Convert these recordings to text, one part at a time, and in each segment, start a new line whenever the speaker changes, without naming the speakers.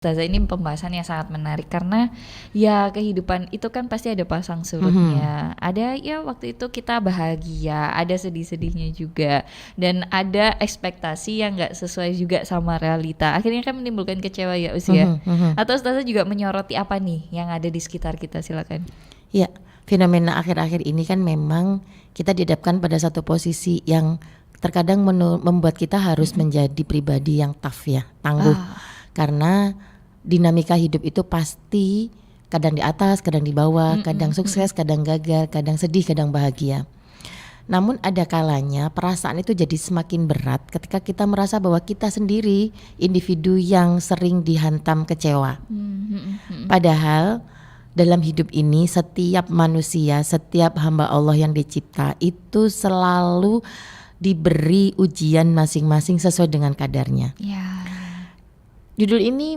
Ustazah, ini pembahasan yang sangat menarik karena ya kehidupan itu kan pasti ada pasang surutnya. Ada ya waktu itu kita bahagia, ada sedih-sedihnya juga, dan ada ekspektasi yang nggak sesuai juga sama realita. Akhirnya kan menimbulkan kecewa ya usia. Atau Ustazah juga menyoroti apa nih yang ada di sekitar kita, silakan.
Ya, fenomena akhir-akhir ini kan memang kita dihadapkan pada satu posisi yang terkadang membuat kita harus menjadi pribadi yang tough ya, tangguh. Karena dinamika hidup itu pasti kadang di atas, kadang di bawah, kadang sukses, kadang gagal, kadang sedih, kadang bahagia. Namun ada kalanya perasaan itu jadi semakin berat ketika kita merasa bahwa kita sendiri individu yang sering dihantam kecewa. Padahal dalam hidup ini setiap manusia, setiap hamba Allah yang dicipta itu selalu diberi ujian masing-masing sesuai dengan kadarnya.
Ya.
Judul ini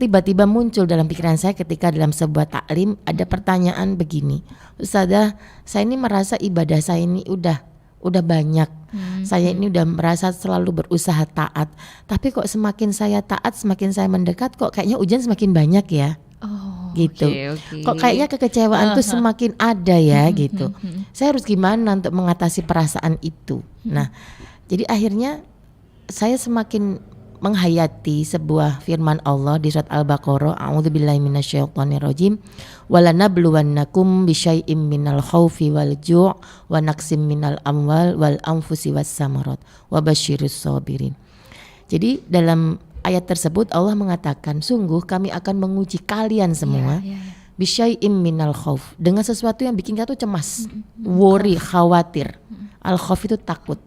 tiba-tiba muncul dalam pikiran saya ketika dalam sebuah taklim ada pertanyaan begini, Ustazah, saya ini merasa ibadah saya ini udah banyak, saya ini udah merasa selalu berusaha taat, tapi kok semakin saya taat, semakin saya mendekat, kok kayaknya ujian semakin banyak ya, gitu.
Okay.
Kok kayaknya kekecewaan tuh semakin ada ya, gitu. Saya harus gimana untuk mengatasi perasaan itu? Nah, jadi akhirnya saya semakin menghayati sebuah firman Allah di surat Al-Baqarah, a'udzubillahi minasyaitonirrajim, walanabluwannakum bisyai'im minal khaufi wal ju' wa naqsim minal amwal wal anfusi was samarat wa basyiris sabirin. Jadi dalam ayat tersebut Allah mengatakan, sungguh kami akan menguji kalian semua bisyai'im minal khauf, dengan sesuatu yang bikin kita tuh cemas, worry, khawatir. Al-khauf itu takut.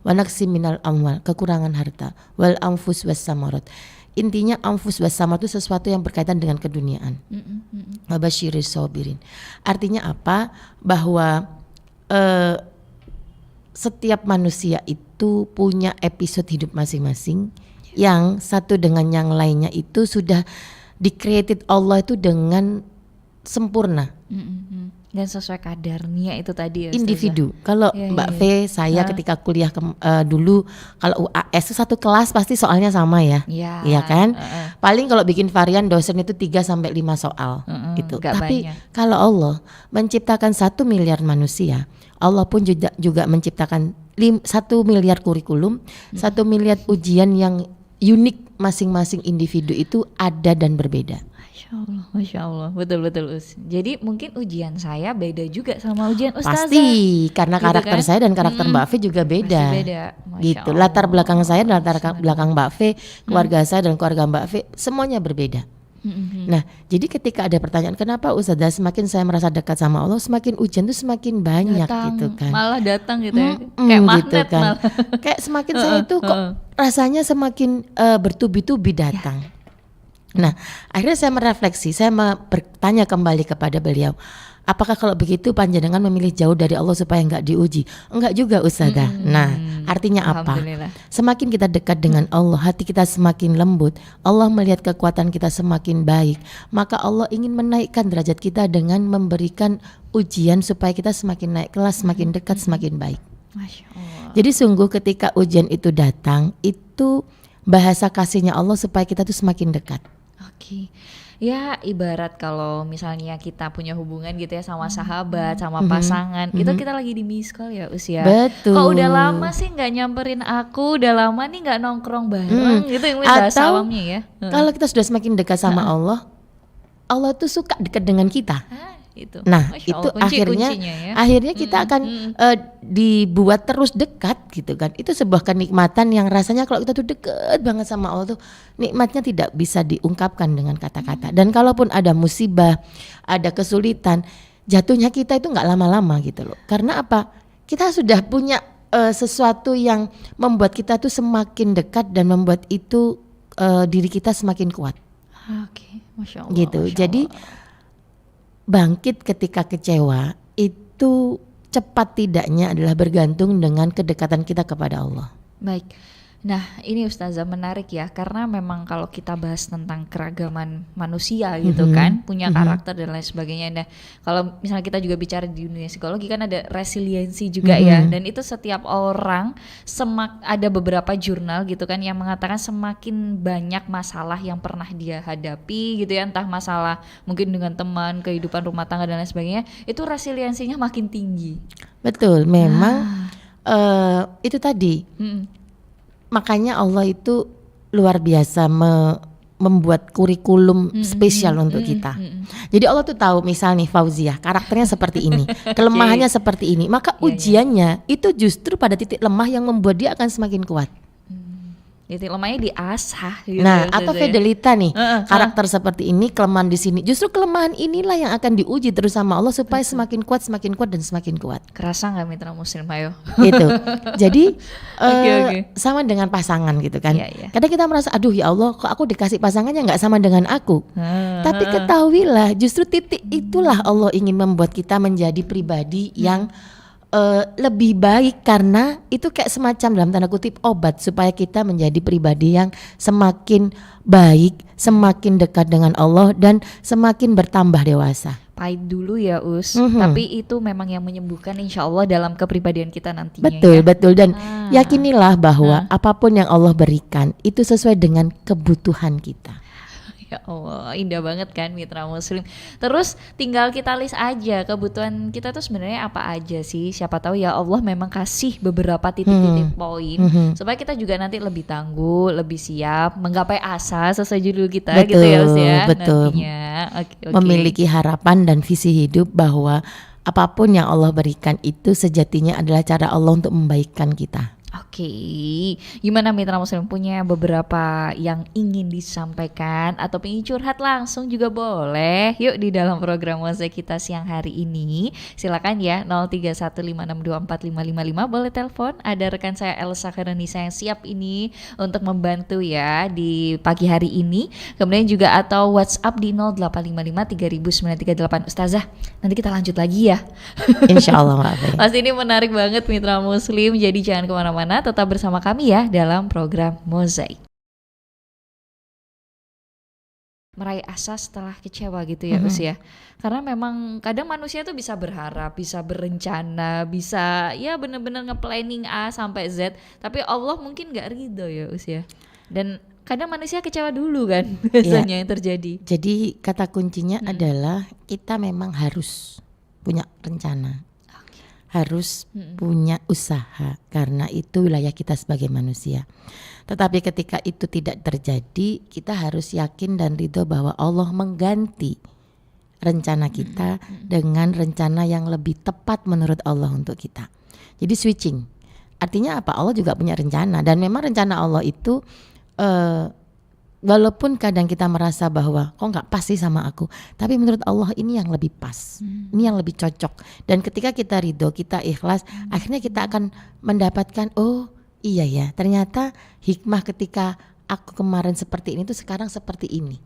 Wa naqsim minal amwal, kekurangan harta, wal anfus was samarat. Intinya anfus was samarat itu sesuatu yang berkaitan dengan keduniaan. Wa basyiris sabirin. Artinya apa? Bahwa setiap manusia itu punya episode hidup masing-masing yang satu dengan yang lainnya itu sudah di-created Allah itu dengan sempurna.
Dan sesuai kadarnya itu tadi ya,
individu. Kalau Mbak V, saya ketika kuliah dulu, kalau UAS itu satu kelas pasti soalnya sama ya, iya kan? Paling kalau bikin varian dosen itu 3-5 soal gitu. Tapi banyak. Kalau Allah menciptakan 1 miliar manusia, Allah pun juga menciptakan 1 miliar kurikulum, 1 miliar ujian yang unik, masing-masing individu itu ada dan berbeda.
Masya Allah, betul Us. Jadi mungkin ujian saya beda juga sama ujian Ustazah.
Pasti, karena gitu karakter kan? Saya dan karakter Mbak V juga beda. Gitu. Allah. Latar belakang saya dan latar belakang Mbak V, keluarga saya dan keluarga Mbak V semuanya berbeda. Nah, jadi ketika ada pertanyaan kenapa Ustazah semakin saya merasa dekat sama Allah, semakin ujian tuh semakin banyak gitu kan.
Malah datang gitu ya. Kayak magnet gitu kan. Malah.
Kayak semakin saya itu kok rasanya semakin bertubi-tubi datang. Nah, akhirnya saya merefleksi, saya bertanya kembali kepada beliau, apakah kalau begitu panjenengan memilih jauh dari Allah supaya enggak diuji? Enggak juga Ustazah. Nah, artinya apa? Semakin kita dekat dengan Allah, hati kita semakin lembut, Allah melihat kekuatan kita semakin baik, maka Allah ingin menaikkan derajat kita dengan memberikan ujian supaya kita semakin naik kelas, semakin dekat, semakin baik.
Masya Allah. Jadi
sungguh ketika ujian itu datang, itu bahasa kasihnya Allah supaya kita tuh semakin dekat.
Oke. Ya ibarat kalau misalnya kita punya hubungan gitu ya sama sahabat, sama pasangan, itu kita lagi di miss call ya usia.
Betul.
Kok udah lama sih nggak nyamperin aku, udah lama nih nggak nongkrong bareng gitu yang bahasa awamnya ya.
Kalau kita sudah semakin dekat sama Allah, Allah tuh suka dekat dengan kita.
Itu.
Nah itu akhirnya kita akan dibuat terus dekat gitu kan. Itu sebuah kenikmatan yang rasanya kalau kita tuh deket banget sama Allah tuh nikmatnya tidak bisa diungkapkan dengan kata-kata. Dan kalaupun ada musibah, ada kesulitan, jatuhnya kita itu nggak lama-lama gitu loh. Karena apa? Kita sudah punya sesuatu yang membuat kita tuh semakin dekat dan membuat itu diri kita semakin kuat.
Oke, Masya Allah.
Gitu.
Masya Allah.
Jadi bangkit ketika kecewa itu cepat tidaknya adalah bergantung dengan kedekatan kita kepada Allah.
Baik, Nah, ini Ustazah menarik ya, karena memang kalau kita bahas tentang keragaman manusia gitu kan, punya karakter dan lain sebagainya. Nah, kalau misalnya kita juga bicara di dunia psikologi kan ada resiliensi juga ya, dan itu setiap orang ada beberapa jurnal gitu kan yang mengatakan semakin banyak masalah yang pernah dia hadapi gitu ya, entah masalah mungkin dengan teman, kehidupan rumah tangga dan lain sebagainya, itu resiliensinya makin tinggi.
Betul, memang itu tadi. Makanya Allah itu luar biasa membuat kurikulum spesial untuk kita. Jadi Allah tuh tahu, misal nih Fauziah karakternya seperti ini, kelemahannya seperti ini, maka ujiannya itu justru pada titik lemah yang membuat dia akan semakin kuat.
Titik lemahnya diasah gitu.
Nah, atau Fidelita nih, karakter seperti ini, kelemahan di sini. Justru kelemahan inilah yang akan diuji terus sama Allah supaya semakin kuat dan semakin kuat.
Kerasa nggak mitra muslim, ayo?
Gitu. Jadi sama dengan pasangan gitu kan. Kadang kita merasa, aduh ya Allah, kok aku dikasih pasangannya nggak sama dengan aku. Tapi ketahuilah, justru titik itulah Allah ingin membuat kita menjadi pribadi yang lebih baik, karena itu kayak semacam dalam tanda kutip obat supaya kita menjadi pribadi yang semakin baik, semakin dekat dengan Allah dan semakin bertambah dewasa.
Pahit dulu ya tapi itu memang yang menyembuhkan insya Allah dalam kepribadian kita nantinya.
Betul dan yakinilah bahwa apapun yang Allah berikan itu sesuai dengan kebutuhan kita.
Ya Allah, indah banget kan mitra muslim. Terus tinggal kita list aja kebutuhan kita tuh sebenarnya apa aja sih. Siapa tahu ya Allah memang kasih beberapa titik-titik poin supaya kita juga nanti lebih tangguh, lebih siap menggapai asa sesuai judul kita. Gitu ya Us ya.
Betul. Memiliki harapan dan visi hidup bahwa apapun yang Allah berikan itu sejatinya adalah cara Allah untuk membaikkan kita.
Oke, gimana mitra muslim, punya beberapa yang ingin disampaikan atau pengen curhat langsung juga boleh. Yuk di dalam program Mozaik kita siang hari ini. Silakan ya 0315624555, boleh telepon. Ada rekan saya Elsa Khairunisa yang siap ini untuk membantu ya di pagi hari ini. Kemudian juga atau WhatsApp di 0855 3000 938. Ustazah, nanti kita lanjut lagi ya.
Insyaallah Mbak.
Pasti ini menarik banget mitra muslim, jadi jangan kemana-mana, tetap bersama kami ya dalam program Mozaik. Meraih asa setelah kecewa gitu ya Us ya. Karena memang kadang manusia tuh bisa berharap, bisa berencana, bisa ya bener-bener nge-planning A sampai Z, tapi Allah mungkin gak ridho ya Us ya. Dan kadang manusia kecewa dulu kan biasanya yang terjadi.
Jadi kata kuncinya adalah kita memang harus punya rencana. Harus punya usaha, karena itu wilayah kita sebagai manusia. Tetapi ketika itu tidak terjadi, kita harus yakin dan ridho bahwa Allah mengganti rencana kita dengan rencana yang lebih tepat menurut Allah untuk kita. Jadi switching, artinya apa? Allah juga punya rencana, dan memang rencana Allah itu walaupun kadang kita merasa bahwa kok nggak pas sih sama aku, tapi menurut Allah ini yang lebih pas, ini yang lebih cocok. Dan ketika kita ridho, kita ikhlas, akhirnya kita akan mendapatkan, oh iya ya, ternyata hikmah ketika aku kemarin seperti ini tuh sekarang seperti ini.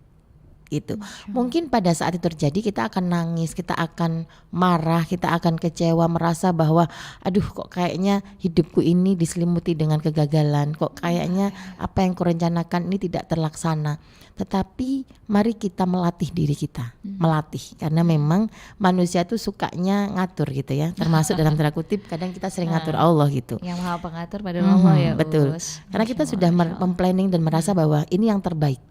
Gitu. Mungkin pada saat itu terjadi kita akan nangis, kita akan marah, kita akan kecewa, merasa bahwa aduh kok kayaknya hidupku ini diselimuti dengan kegagalan, kok kayaknya apa yang kurencanakan ini tidak terlaksana. Tetapi mari kita melatih diri kita, melatih, karena memang manusia tuh sukanya ngatur gitu ya, termasuk dalam tanda kutip kadang kita sering ngatur Allah gitu.
Yang maha pengatur pada Allah ya.
Betul. Karena kita sudah memplanning dan merasa bahwa ini yang terbaik.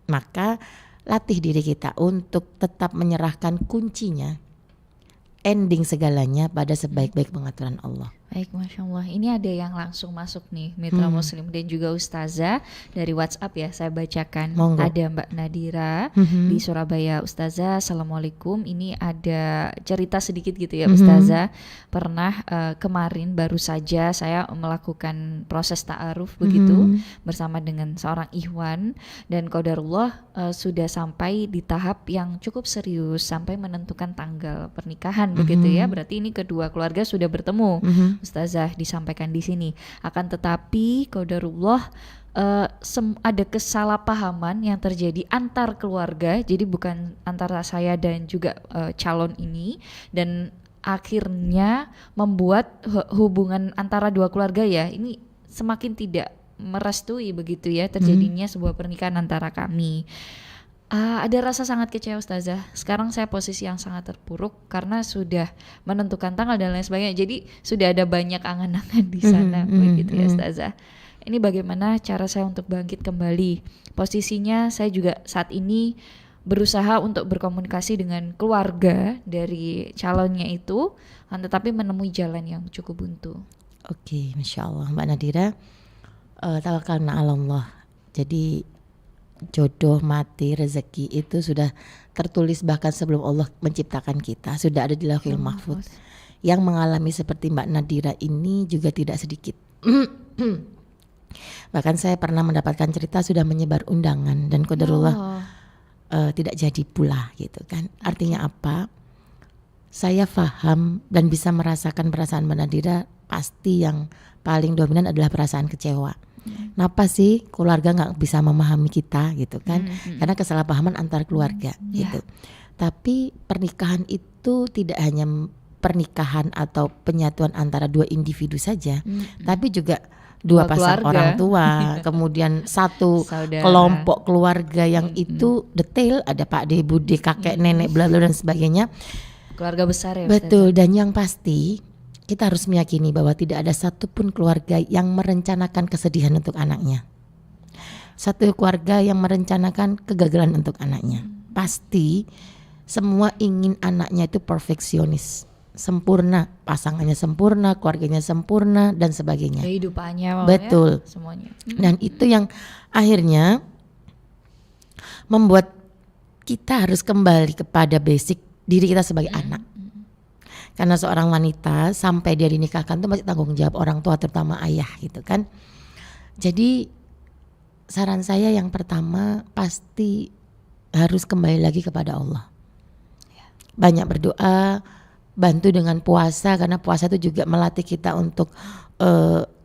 Maka latih diri kita untuk tetap menyerahkan kuncinya, ending segalanya pada sebaik-baik pengaturan Allah.
Baik, Masya Allah. Ini ada yang langsung masuk nih, mitra muslim dan juga Ustazah dari WhatsApp ya, saya bacakan.
Monggo.
Ada Mbak Nadira di Surabaya. Ustazah, Assalamualaikum. Ini ada cerita sedikit gitu ya Ustazah. Pernah kemarin baru saja saya melakukan proses ta'aruf begitu bersama dengan seorang ikhwan, dan qadarullah sudah sampai di tahap yang cukup serius sampai menentukan tanggal pernikahan begitu ya. Berarti ini kedua keluarga sudah bertemu. Ustazah disampaikan di sini. Akan tetapi qadarullah ada kesalahpahaman yang terjadi antar keluarga. Jadi bukan antara saya dan juga calon ini, dan akhirnya membuat hubungan antara dua keluarga ya ini semakin tidak merestui begitu ya terjadinya sebuah pernikahan antara kami. Ada rasa sangat kecewa Ustazah. Sekarang saya posisi yang sangat terpuruk karena sudah menentukan tanggal dan lain sebagainya. Jadi sudah ada banyak angan-angan di sana begitu ya Ustazah. Ini bagaimana cara saya untuk bangkit kembali? Posisinya saya juga saat ini berusaha untuk berkomunikasi dengan keluarga dari calonnya itu, tetapi menemui jalan yang cukup buntu.
Oke, Masya Allah Mbak Nadira, tawakalna 'ala Allah. Jadi jodoh, mati, rezeki itu sudah tertulis bahkan sebelum Allah menciptakan kita, sudah ada di Lauhul Mahfuz. Yang mengalami seperti Mbak Nadira ini juga tidak sedikit. Bahkan saya pernah mendapatkan cerita sudah menyebar undangan dan qadarullah tidak jadi pula gitu kan. Artinya apa? Saya paham dan bisa merasakan perasaan Mbak Nadira. Pasti yang paling dominan adalah perasaan kecewa. Kenapa sih keluarga nggak bisa memahami kita gitu kan? Karena kesalahpahaman antar keluarga gitu. Tapi pernikahan itu tidak hanya pernikahan atau penyatuan antara dua individu saja, tapi juga dua pasang
keluarga.
orang tua, kemudian satu
Saudara.
kelompok keluarga yang itu detail, ada Pak De, Bude, kakek, nenek, bla bla dan sebagainya.
Keluarga besar ya
Betul, dan yang pasti kita harus meyakini bahwa tidak ada satupun keluarga yang merencanakan kesedihan untuk anaknya. Satu keluarga yang merencanakan kegagalan untuk anaknya. Pasti semua ingin anaknya itu perfeksionis, sempurna, pasangannya sempurna, keluarganya sempurna dan sebagainya.
kehidupannya
Betul.
ya, semuanya.
Dan itu yang akhirnya membuat kita harus kembali kepada basic diri kita sebagai anak. Karena seorang wanita sampai dia dinikahkan itu masih tanggung jawab orang tua, terutama ayah gitu kan. Jadi saran saya yang pertama pasti harus kembali lagi kepada Allah. Banyak berdoa, bantu dengan puasa karena puasa itu juga melatih kita untuk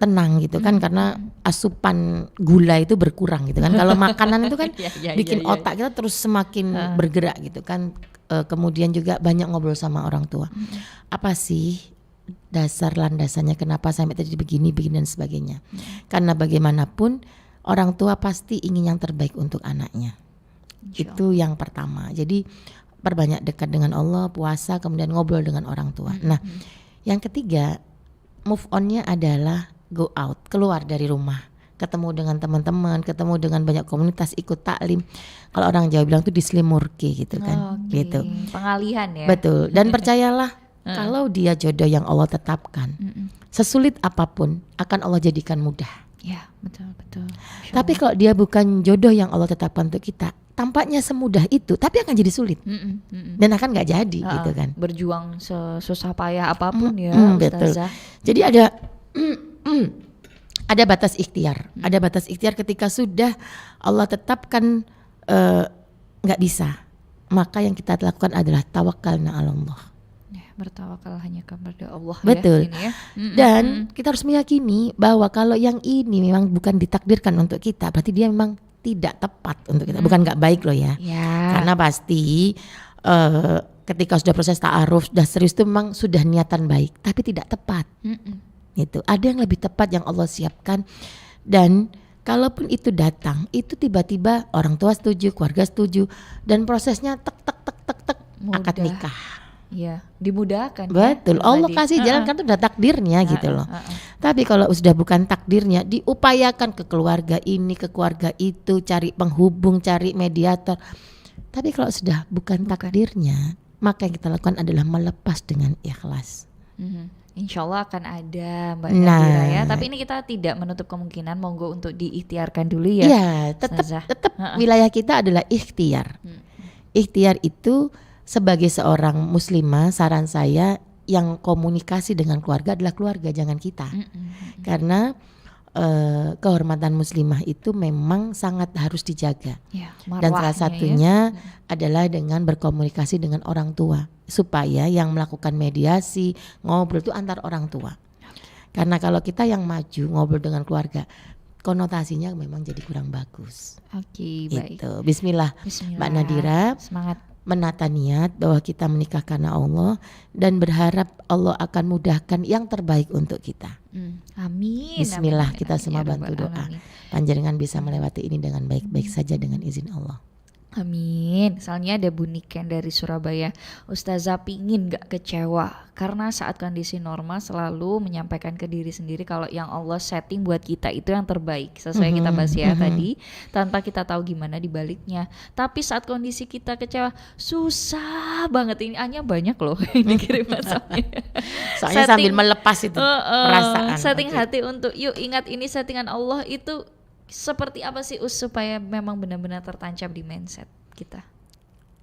tenang gitu kan, karena asupan gula itu berkurang gitu kan. Kalau makanan itu kan bikin otak kita terus semakin bergerak gitu kan. Kemudian juga banyak ngobrol sama orang tua. Apa sih dasar landasannya kenapa sampai tadi begini dan sebagainya. Karena bagaimanapun orang tua pasti ingin yang terbaik untuk anaknya. Itu yang pertama. Jadi perbanyak dekat dengan Allah, puasa, kemudian ngobrol dengan orang tua. Nah, yang ketiga, move on-nya adalah go out, keluar dari rumah. Ketemu dengan teman-teman, ketemu dengan banyak komunitas, ikut taklim. Kalau orang Jawa bilang tuh dislimurke gitu kan, gitu.
Pengalihan ya.
Betul. Dan percayalah, kalau dia jodoh yang Allah tetapkan, sesulit apapun akan Allah jadikan mudah.
Ya, betul.
Tapi kalau dia bukan jodoh yang Allah tetapkan untuk kita, tampaknya semudah itu, tapi akan jadi sulit dan akan nggak jadi gitu kan.
Berjuang sesusah payah apapun ya,
betul.
Ustazah.
Jadi ada batas ikhtiar, ada batas ikhtiar ketika sudah Allah tetapkan nggak bisa, maka yang kita lakukan adalah tawakkalna 'ala Allah.
Bertawakal hanya kepada Allah.
Betul.
Ya, ini ya.
Dan kita harus meyakini bahwa kalau yang ini memang bukan ditakdirkan untuk kita, berarti dia memang tidak tepat untuk kita. Bukan nggak baik loh ya. Karena pasti ketika sudah proses ta'aruf, sudah serius itu memang sudah niatan baik, tapi tidak tepat. Itu ada yang lebih tepat yang Allah siapkan. Dan kalaupun itu datang, itu tiba-tiba orang tua setuju, keluarga setuju, dan prosesnya tek akad nikah.
Iya, dimudahkan.
Betul,
ya,
Allah kasih jalan kan itu udah takdirnya gitu loh. Tapi kalau sudah bukan takdirnya, diupayakan ke keluarga ini, ke keluarga itu, cari penghubung, cari mediator. Tapi kalau sudah bukan takdirnya, maka yang kita lakukan adalah melepas dengan ikhlas.
Insya Allah akan ada Mbak Nadira ya. Tapi ini kita tidak menutup kemungkinan, monggo untuk diikhtiarkan dulu ya.
Iya, tetap wilayah kita adalah ikhtiar. Ikhtiar itu sebagai seorang muslimah, saran saya yang komunikasi dengan keluarga adalah keluarga, jangan kita. Karena kehormatan muslimah itu memang sangat harus dijaga. Dan salah satunya adalah dengan berkomunikasi dengan orang tua, supaya yang melakukan mediasi, ngobrol itu antar orang tua. Karena kalau kita yang maju ngobrol dengan keluarga, konotasinya memang jadi kurang bagus.
Oke, baik.
Itu. Bismillah, Mbak Nadira.
Semangat.
Menata niat bahwa kita menikah karena Allah dan berharap Allah akan mudahkan yang terbaik untuk kita.
Amin.
Bismillah,
amin,
kita
amin,
semua
ya
bantu
Rabbal
doa.
Alamin.
Panjenengan bisa melewati ini dengan baik-baik saja dengan izin Allah.
Amin. Misalnya ada Bu Niken dari Surabaya. Ustazah pingin gak kecewa karena saat kondisi normal selalu menyampaikan ke diri sendiri kalau yang Allah setting buat kita itu yang terbaik. Sesuai kita bahas ya tadi, tanpa kita tahu gimana dibaliknya. Tapi saat kondisi kita kecewa, susah banget. Ini hanya banyak loh yang dikirim WhatsApp-nya.
Soalnya sambil melepas itu perasaan.
Setting hati untuk yuk ingat ini settingan Allah itu seperti apa sih supaya memang benar-benar tertancap di mindset kita?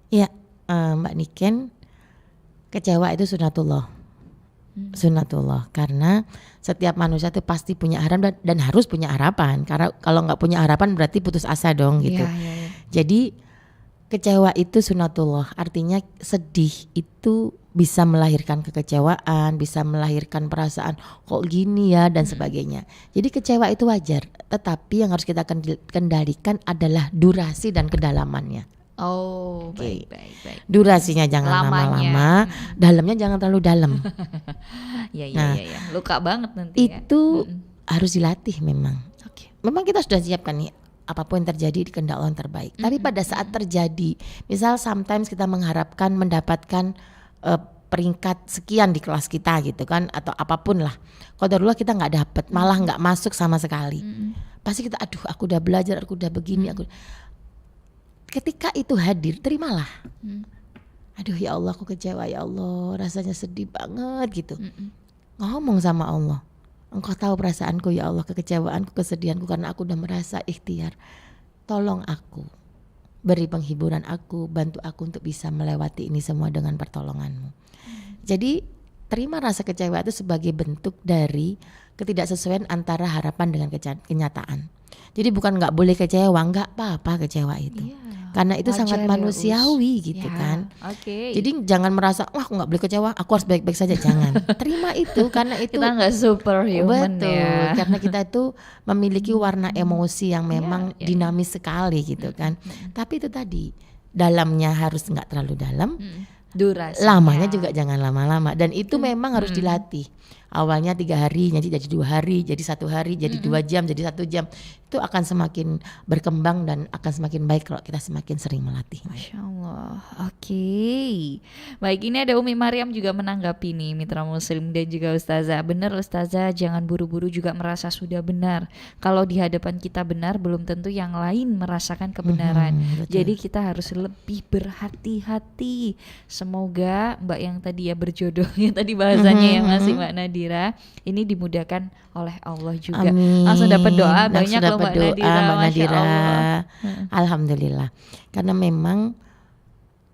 Ya, Mbak Niken, kecewa itu sunatullah. Sunatullah, karena setiap manusia itu pasti punya harapan dan harus punya harapan. Karena kalau nggak punya harapan berarti putus asa dong gitu.
Ya.
Jadi kecewa itu sunatullah, artinya sedih itu bisa melahirkan kekecewaan, bisa melahirkan perasaan kok gini ya dan sebagainya. Jadi kecewa itu wajar, tetapi yang harus kita kendalikan adalah durasi dan kedalamannya.
Oh,
Oke.
baik.
Durasinya jangan
Lamanya.
lama-lama, dalamnya jangan terlalu dalam.
Ya.
Nah,
Luka banget nanti ya.
Itu harus dilatih memang.
Oke.
Memang kita sudah siapkan nih, apapun yang terjadi di kehendak Allah yang terbaik. Tapi pada saat terjadi, misal sometimes kita mengharapkan mendapatkan peringkat sekian di kelas kita gitu kan, atau apapun lah. Qadarullah kita nggak dapet, malah nggak masuk sama sekali. Pasti kita, aduh aku udah belajar, aku udah begini, Ketika itu hadir, terimalah. Aduh ya Allah, aku kecewa ya Allah, rasanya sedih banget gitu. Ngomong sama Allah. Engkau tahu perasaanku ya Allah, kekecewaanku, kesedihanku karena aku udah merasa ikhtiar. Tolong aku, beri penghiburan aku, bantu aku untuk bisa melewati ini semua dengan pertolonganmu. Jadi terima rasa kecewa itu sebagai bentuk dari ketidaksesuaian antara harapan dengan kenyataan. Jadi bukan nggak boleh kecewa, nggak apa-apa kecewa itu. Karena itu
Wajar
sangat
ya,
manusiawi gitu
Ya,
kan.
Oke.
Jadi jangan merasa wah aku nggak boleh kecewa, aku harus baik-baik saja, jangan. Terima itu karena itu
kita nggak superhuman
betul,
ya.
karena kita itu memiliki warna emosi yang memang dinamis sekali gitu kan. Tapi itu tadi, dalamnya harus nggak terlalu dalam,
Durasi.
lamanya juga jangan lama-lama, dan itu memang harus dilatih. Awalnya 3 hari, jadi 2 hari, jadi 1 hari, jadi 2 jam, jadi 1 jam. Itu akan semakin berkembang dan akan semakin baik kalau kita semakin sering melatih.
Masya Allah. Oke. Baik, ini ada Umi Maryam juga menanggapi nih Mitra Muslim dan juga Ustazah. Benar Ustazah, jangan buru-buru juga merasa sudah benar. Kalau di hadapan kita benar, belum tentu yang lain merasakan kebenaran. Jadi kita harus lebih berhati-hati. Semoga Mbak yang tadi ya berjodoh, yang tadi bahasanya ya masih Mbak Nadira, ini dimudahkan oleh Allah juga.
Amin.
Langsung dapat doa
Langsung
banyak loh Mbak
doa,
Nadira.
Mbak
Masya
Nadira.
Allah.
Alhamdulillah. Karena memang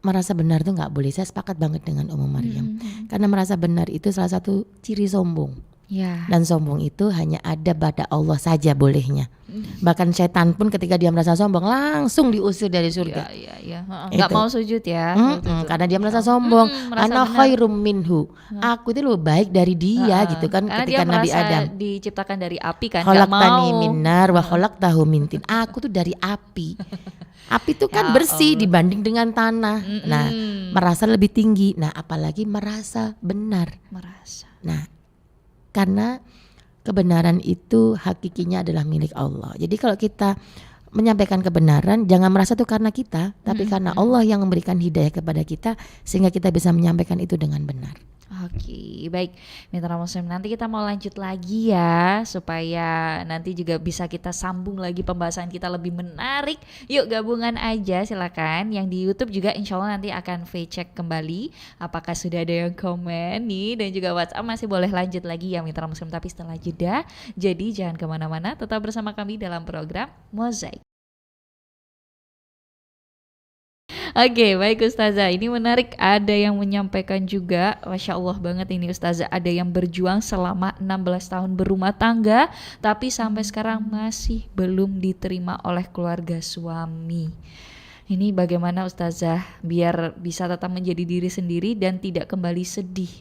merasa benar tuh nggak boleh. Saya sepakat banget dengan Ummu Maryam. Karena merasa benar itu salah satu ciri sombong.
Ya.
Dan sombong itu hanya ada pada Allah saja bolehnya. Bahkan setan pun ketika dia merasa sombong langsung diusir dari surga.
Iya. Nggak mau sujud ya.
Karena dia merasa sombong.
merasa
Ana
benar.
khairum minhu. Aku itu lebih baik dari dia gitu kan.
Karena
Ketika
dia
Nabi
merasa
Adam
diciptakan dari api kan, nggak
khalaqtani
mau.
min nar wa khalaqtahu min tin. Aku tuh dari api. Api itu kan
Ya
bersih
Allah.
dibanding dengan tanah. Nah, merasa lebih tinggi. Nah, apalagi merasa benar.
Merasa.
Nah, karena kebenaran itu hakikinya adalah milik Allah. Jadi kalau kita menyampaikan kebenaran, jangan merasa itu karena kita, tapi karena Allah yang memberikan hidayah kepada kita sehingga kita bisa menyampaikan itu dengan benar.
Oke, baik Mitra Muslim, nanti kita mau lanjut lagi ya supaya nanti juga bisa kita sambung lagi pembahasan kita lebih menarik. Yuk gabungan aja silakan. Yang di YouTube juga insya Allah nanti akan V-check kembali apakah sudah ada yang komen nih, dan juga WhatsApp masih boleh lanjut lagi ya Mitra Muslim, tapi setelah jeda. Jadi jangan kemana-mana, tetap bersama kami dalam program Mozaik. Oke, baik Ustazah, ini menarik, ada yang menyampaikan juga, Masya Allah banget ini Ustazah, ada yang berjuang selama 16 tahun berumah tangga tapi sampai sekarang masih belum diterima oleh keluarga suami. Ini bagaimana Ustazah biar bisa tetap menjadi diri sendiri dan tidak kembali sedih,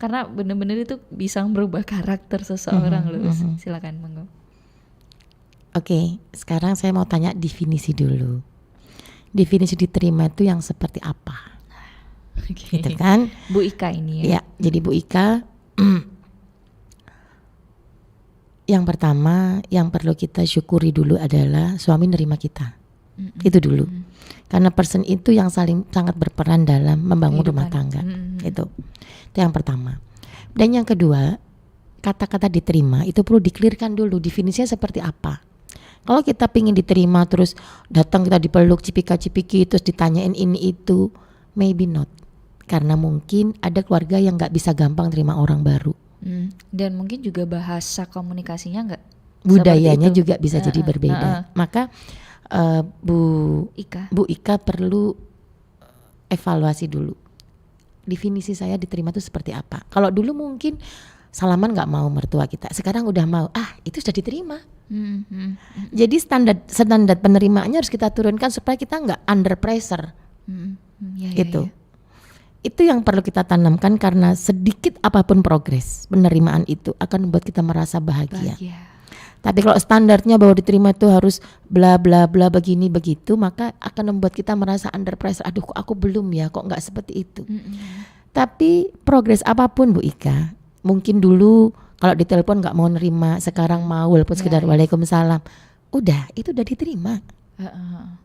karena benar-benar itu bisa merubah karakter seseorang loh. Silakan monggo.
Oke, sekarang saya mau tanya definisi dulu. Definisi diterima itu yang seperti apa?
Oke.
Gitu kan?
Bu Ika ini ya.
Ya, jadi Bu Ika, Yang pertama yang perlu kita syukuri dulu adalah suami nerima kita. Itu dulu. Karena person itu yang sangat berperan dalam membangun rumah tangga. Itu yang pertama. Dan yang kedua, kata-kata diterima itu perlu diklirkan dulu, definisinya seperti apa. Kalau kita pingin diterima terus datang kita dipeluk cipika-cipiki terus ditanyain ini itu, maybe not. Karena mungkin ada keluarga yang gak bisa gampang terima orang baru.
Dan mungkin juga bahasa komunikasinya nggak,
budayanya juga bisa jadi berbeda. Maka Bu Ika perlu evaluasi dulu. Definisi saya diterima itu seperti apa. Kalau dulu mungkin salaman nggak mau mertua kita, sekarang udah mau. Itu sudah diterima. Jadi standar penerimaannya harus kita turunkan supaya kita nggak under pressure. Gitu. Itu yang perlu kita tanamkan, karena sedikit apapun progres penerimaan itu akan membuat kita merasa bahagia. Tapi kalau standarnya bahwa diterima itu harus bla bla bla begini begitu, maka akan membuat kita merasa under pressure. Aduh, kok aku belum ya, kok nggak seperti itu. Tapi progres apapun Bu Ika, mungkin dulu kalau ditelepon nggak mau nerima, sekarang mau walaupun sekedar waalaikumsalam. Udah, itu udah diterima.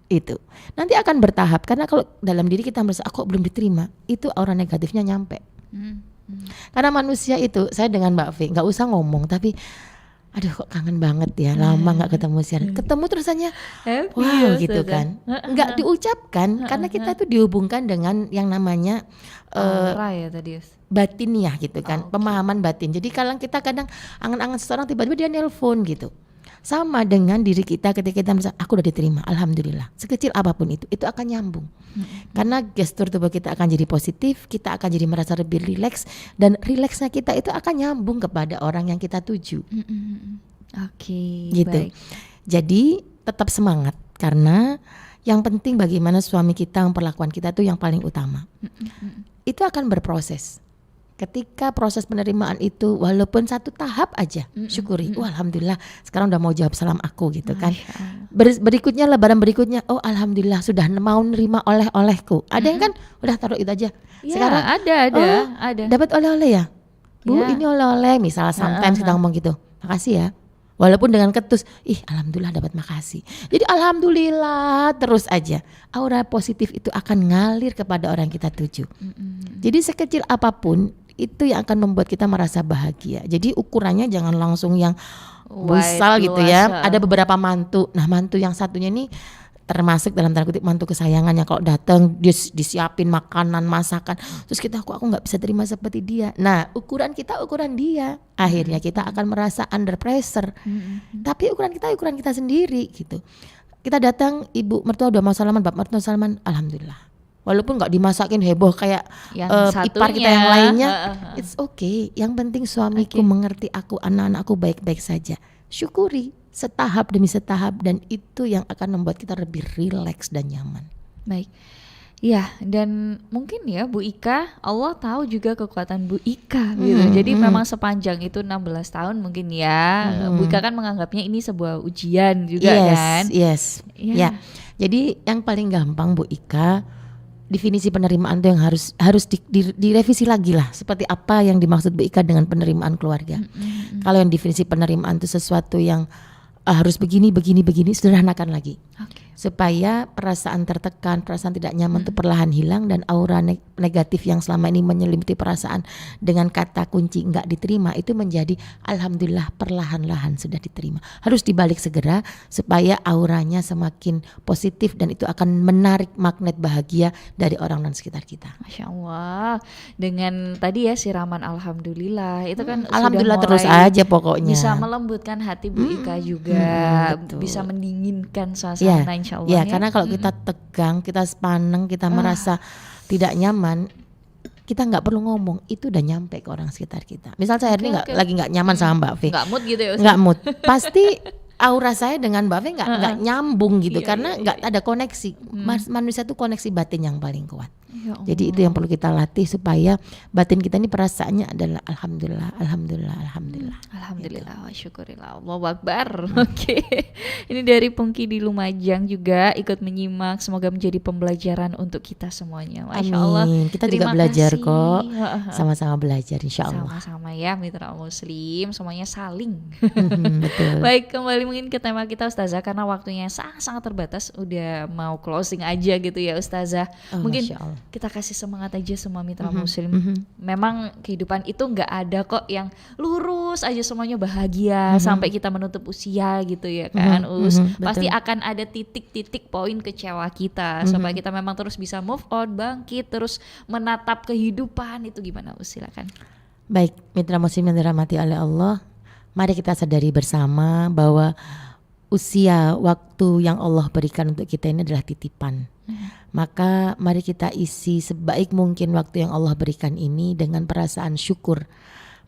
Itu nanti akan bertahap, karena kalau dalam diri kita merasa aku belum diterima, itu aura negatifnya nyampe. Karena manusia itu, saya dengan Mbak V nggak usah ngomong, tapi aduh kok kangen banget ya, lama nggak ketemu siaran, ketemu terusannya wow gitu kan, nggak diucapkan karena kita tuh dihubungkan dengan yang namanya batiniah gitu kan, pemahaman batin. Jadi kalau kita kadang angan-angan seseorang, tiba-tiba dia nelpon gitu. Sama dengan diri kita ketika kita merasa aku udah diterima, alhamdulillah. Sekecil apapun itu akan nyambung. Karena gestur tubuh kita akan jadi positif, kita akan jadi merasa lebih rileks, dan rileksnya kita itu akan nyambung kepada orang yang kita tuju. Gitu. Baik. Jadi tetap semangat, karena yang penting bagaimana suami kita memperlakukan kita itu yang paling utama. Itu akan berproses. Ketika proses penerimaan itu walaupun satu tahap aja, syukuri. Alhamdulillah sekarang udah mau jawab salam aku gitu kan. Berikutnya, lebaran berikutnya, oh alhamdulillah sudah mau nerima oleh-olehku. Ada yang kan udah taruh itu aja. Sekarang ada. Dapat oleh-oleh ya, Bu, ini oleh-oleh. Misalnya sometimes kita ngomong gitu, makasih ya. Walaupun dengan ketus, alhamdulillah dapat makasih. Jadi alhamdulillah terus aja. Aura positif itu akan ngalir kepada orang yang kita tuju. Jadi sekecil apapun itu yang akan membuat kita merasa bahagia. Jadi ukurannya jangan langsung yang besar gitu ya. Ada beberapa mantu. Nah, mantu yang satunya ini termasuk dalam tanda kutip mantu kesayangannya. Kalau datang dia disiapin makanan, masakan, terus kita aku nggak bisa terima seperti dia. Nah, ukuran kita ukuran dia. Akhirnya kita akan merasa under pressure. Tapi ukuran kita sendiri gitu. Kita datang, ibu mertua udah mau salaman, bapak mertua salaman, alhamdulillah. Walaupun nggak dimasakin heboh kayak ipar kita yang lainnya, it's okay. Yang penting suamiku mengerti aku, anak-anakku baik-baik saja. Syukuri setahap demi setahap, dan itu yang akan membuat kita lebih rileks dan nyaman.
Baik. Ya, dan mungkin ya Bu Ika, Allah tahu juga kekuatan Bu Ika gitu. Jadi memang sepanjang itu 16 tahun mungkin ya. Bu Ika kan menganggapnya ini sebuah ujian juga kan.
Yes. Ya. Jadi yang paling gampang Bu Ika, definisi penerimaan itu yang harus direvisi lagi lah. Seperti apa yang dimaksud Bu Ika dengan penerimaan keluarga. Kalau yang definisi penerimaan itu sesuatu yang harus begini, sederhanakan lagi. Supaya perasaan tertekan, perasaan tidak nyaman itu perlahan hilang, dan aura negatif yang selama ini menyelimuti perasaan dengan kata kunci nggak diterima itu menjadi alhamdulillah perlahan-lahan sudah diterima. Harus dibalik segera supaya auranya semakin positif, dan itu akan menarik magnet bahagia dari orang dan sekitar kita.
Masya Allah. Dengan tadi ya siraman alhamdulillah itu kan
alhamdulillah
sudah
terus aja pokoknya.
Bisa melembutkan hati Bu Ika juga, bisa mendinginkan suasana insya Allah.
Ya, karena kalau kita tegang, kita sepaneng, kita merasa tidak nyaman, kita nggak perlu ngomong, itu udah nyampe ke orang sekitar kita. Misal saya ini lagi nggak nyaman sama Mbak V,
nggak mood gitu ya?
Nggak mood, pasti aura saya dengan Mbak V nggak nyambung gitu, karena nggak ada koneksi. Manusia tuh koneksi batin yang paling kuat.
Ya
Jadi itu yang
Allah.
perlu kita latih supaya batin kita ini perasaannya adalah alhamdulillah, alhamdulillah, alhamdulillah. Gitu.
Alhamdulillah wa syukurillah, Allahu Akbar. Oke. Ini dari Pungki di Lumajang juga ikut menyimak. Semoga menjadi pembelajaran untuk kita semuanya. Masya Allah.
Amin. Kita juga
Terima
belajar
kasih.
kok. Sama-sama belajar insya Allah.
Sama-sama ya mitra muslim, semuanya saling.
Betul.
Baik, kembali mungkin ke tema kita Ustazah, karena waktunya sangat terbatas. Udah mau closing aja gitu ya Ustazah.
Oh,
Mungkin
Masya Allah.
kita kasih semangat aja semua mitra muslim. Memang kehidupan itu nggak ada kok yang lurus aja semuanya bahagia sampai kita menutup usia gitu ya kan Us. Pasti
betul.
akan ada titik-titik poin kecewa kita supaya kita memang terus bisa move on, bangkit, terus menatap kehidupan. Itu gimana Us? Silakan.
Baik, mitra muslim yang dirahmati oleh Allah, mari kita sadari bersama bahwa usia waktu yang Allah berikan untuk kita ini adalah titipan. Maka mari kita isi sebaik mungkin waktu yang Allah berikan ini dengan perasaan syukur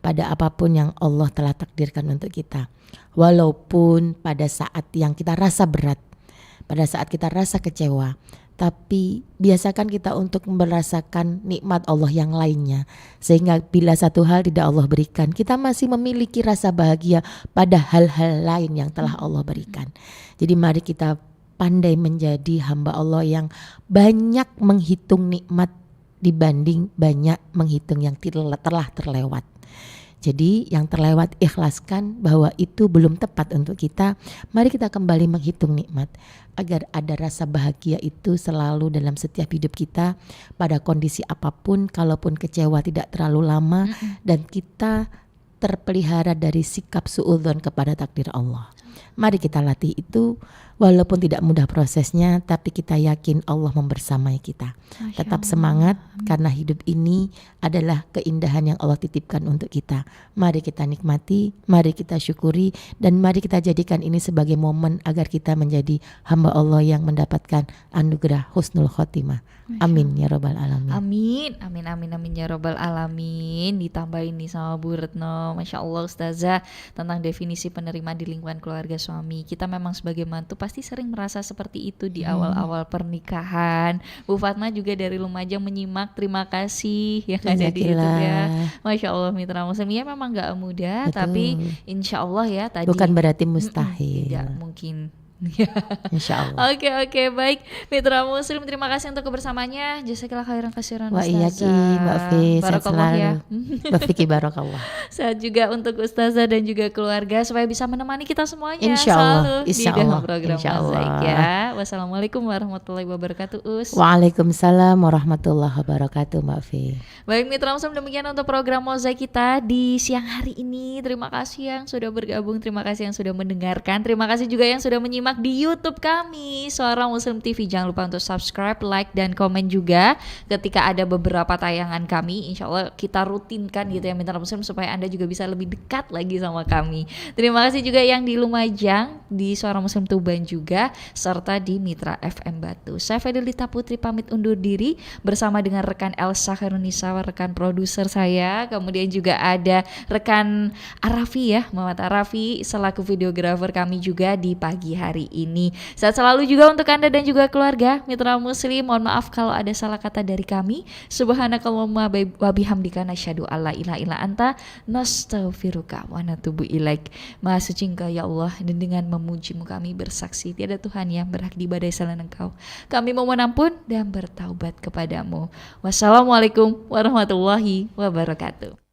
pada apapun yang Allah telah takdirkan untuk kita. Walaupun pada saat yang kita rasa berat, pada saat kita rasa kecewa, tapi biasakan kita untuk merasakan nikmat Allah yang lainnya. Sehingga bila satu hal tidak Allah berikan, kita masih memiliki rasa bahagia pada hal-hal lain yang telah Allah berikan. Jadi mari kita pandai menjadi hamba Allah yang banyak menghitung nikmat dibanding banyak menghitung yang telah terlewat. Jadi yang terlewat ikhlaskan bahwa itu belum tepat untuk kita. Mari kita kembali menghitung nikmat agar ada rasa bahagia itu selalu dalam setiap hidup kita pada kondisi apapun, kalaupun kecewa tidak terlalu lama dan kita terpelihara dari sikap suudzon kepada takdir Allah. Mari kita latih itu walaupun tidak mudah prosesnya, tapi kita yakin Allah membersamai kita. Tetap semangat karena hidup ini adalah keindahan yang Allah titipkan untuk kita. Mari kita nikmati, mari kita syukuri, dan mari kita jadikan ini sebagai momen agar kita menjadi hamba Allah yang mendapatkan anugerah husnul khotimah. Amin ya rabbal alamin.
Amin, amin, amin, amin ya robbal alamin. Ditambahin nih sama Bu Retno, Masya Allah Ustazah, tentang definisi penerimaan di lingkungan keluarga suami. Kita memang sebagai mantu pasti sering merasa seperti itu di awal-awal pernikahan. Bu Fatma juga dari Lumajang menyimak, terima kasih yang ada di YouTube ya. Masya Allah mitra muslim, ya memang gak mudah.
Betul.
Tapi insya Allah ya tadi
Bukan berarti mustahil.
tidak mungkin.
Insya Allah.
Oke, baik mitra muslim, terima kasih untuk kebersamaannya. Jazakallah khairan kasiran
Wa iyaki Mbak Fi, sehat
Barakallah
selalu.
ya.
Mbak Fiki barakallah.
Sehat juga untuk Ustazah dan juga keluarga supaya bisa menemani kita semuanya
Insya Allah,
selalu
insya
di dalam
Allah,
program
insya Allah.
Mozaik ya. Wassalamualaikum warahmatullahi wabarakatuh Us.
Waalaikumsalam warahmatullahi wabarakatuh Mbak Fi.
Baik mitra muslim, demikian untuk program Mozaik kita di siang hari ini. Terima kasih yang sudah bergabung, terima kasih yang sudah mendengarkan, terima kasih juga yang sudah menyimak di YouTube kami Suara Muslim TV. Jangan lupa untuk subscribe, like, dan komen juga ketika ada beberapa tayangan kami. Insya Allah kita rutinkan gitu ya mitra muslim supaya Anda juga bisa lebih dekat lagi sama kami. Terima kasih juga yang di Lumajang, di Suara Muslim Tuban juga, serta di Mitra FM Batu. Saya Fedelita Putri pamit undur diri bersama dengan rekan Elsa Khairunisa, rekan produser saya. Kemudian juga ada rekan Arafi ya, Muhammad Arafi selaku videografer kami juga di pagi hari ini. Sehat selalu juga untuk Anda dan juga keluarga mitra muslim. Mohon maaf kalau ada salah kata dari kami. Subhanakallahumma wa bihamdika nasyhadu alla ilaha illa anta nastaghfiruka wa natubu ilaik. Maha suci Engkau ya Allah, dan dengan memujimu kami bersaksi tiada Tuhan yang berhak diibadahi selain Engkau. Kami memohon ampun dan bertaubat kepadamu. Wassalamualaikum warahmatullahi wabarakatuh.